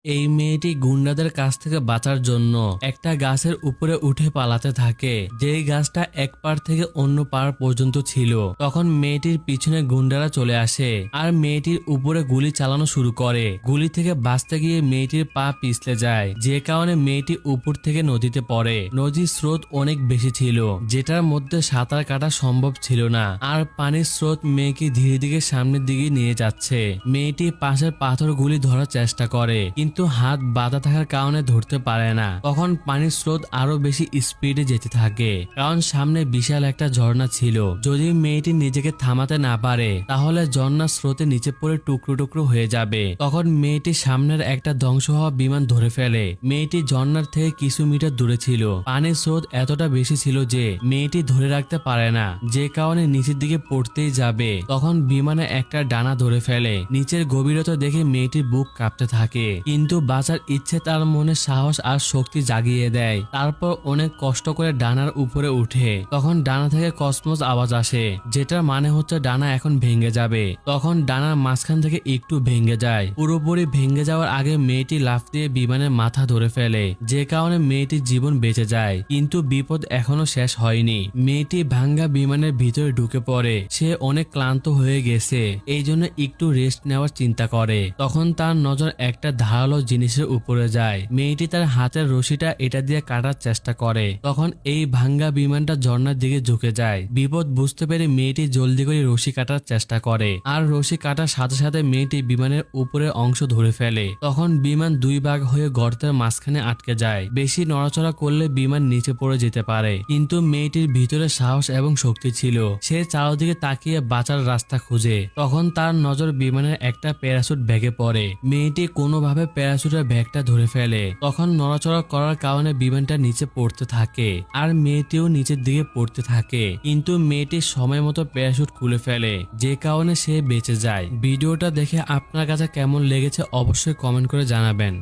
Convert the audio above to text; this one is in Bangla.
এই মেয়েটি গুন্ডাদের কাছ থেকে বাঁচার জন্য একটা গাছের উপরে উঠে পালাতে থাকে, যেই গাছটা এক পার থেকে অন্য পার পর্যন্ত ছিল। তখন মেয়েটির পিছনে গুন্ডারা চলে আসে আর মেয়েটির উপরে গুলি চালানো শুরু করে। গুলি থেকে বাঁচতে গিয়ে মেয়েটির পা পিছলে যায়, যে কারণে মেয়েটি উপর থেকে নদীতে পড়ে। নদীর স্রোত অনেক বেশি ছিল, যেটার মধ্যে সাঁতার কাটা সম্ভব ছিল না, আর পানির স্রোত মেয়েকে ধীরে ধীরে সামনের দিকে নিয়ে যাচ্ছে। মেয়েটি পাশের পাথরগুলি ধরার চেষ্টা করে, কিন্তু হাত বাঁধা থাকার কারণে ধরতে পারে না। তখন পানির স্রোত আরো বেশি স্পিডে যেতে থাকে, কারণ সামনে বিশাল একটা ঝর্ণা ছিল। যদি মেয়েটি নিজেকে থামাতে না পারে তাহলে ঝর্ণার স্রোতে নিচে পড়ে টুকরো টুকরো হয়ে যাবে। তখন মেয়েটি সামনের একটা ধ্বংস হওয়া বিমান ধরে ফেলে। মেয়েটি ঝর্ণার থেকে কিছু মিটার দূরে ছিল। পানির স্রোত এতটা বেশি ছিল যে মেয়েটি ধরে রাখতে পারে না, যে কারণে নিচের দিকে পড়তেই যাবে। তখন বিমানে একটা ডানা ধরে ফেলে। নিচের গভীরতা দেখে মেয়েটির বুক কাঁপতে থাকে, কিন্তু বাঁচার ইচ্ছে তার মনে সাহস আর শক্তি জাগিয়ে দেয়। তারপর অনেক কষ্ট করে ডানার উপরে উঠে। তখন ডানা থেকে কসমস আওয়াজ আসে, যেটার মানে হচ্ছে ডানা এখন ভেঙে যাবে। তখন ডানার মাঝখান থেকে একটু ভেঙে যায়। পুরোপুরি ভেঙে যাওয়ার আগে মেয়েটি লাফ দিয়ে বিমানের মাথা ধরে ফেলে, যে কারণে মেয়েটির জীবন বেঁচে যায়। কিন্তু বিপদ এখনো শেষ হয়নি। মেয়েটি ভাঙ্গা বিমানের ভিতরে ঢুকে পড়ে। সে অনেক ক্লান্ত হয়ে গেছে, এই জন্য একটু রেস্ট নেওয়ার চিন্তা করে। তখন তার নজর একটা ধারালো জিনিসের উপরে যায়। মেয়েটি তার হাতের রশিটা এটা দিয়ে কাটার চেষ্টা করে। তখন এই ভাঙ্গা বিমানটা ঝর্ণার দিকে ঝুঁকে যায়। বিপদ বুঝতে পেরে মেয়েটি জলদি করে রশি কাটার চেষ্টা করে, আর রশি কাটার সাথে সাথে মেয়েটি বিমানের উপরের অংশ ধরে ফেলে। তখন বিমান দুই ভাগ হয়ে গর্তের মাঝখানে আটকে যায়। বেশি নড়াচড়া করলে বিমান নিচে পড়ে যেতে পারে, কিন্তু মেয়েটির ভিতরে সাহস এবং শক্তি ছিল। সে চারদিকে তাকিয়ে বাঁচার রাস্তা খুঁজে। তখন তার নজর বিমানের একটা প্যারাশুট ব্যাগে পড়ে। মেয়েটি কোনোভাবে প্যারাশুটের ব্যাগটা ধরে ফেলে। তখন নড়াচড়া করার কারণে বিমানটা নিচে পড়তে থাকে, আর মেয়েটিও নিচের দিকে পড়তে থাকে। কিন্তু মেয়েটি সময় মতো প্যারাশুট খুলে ফেলে, যে কারণে সে বেঁচে যায়। ভিডিওটা দেখে আপনার কাছে কেমন লেগেছে অবশ্যই কমেন্ট করে জানাবেন।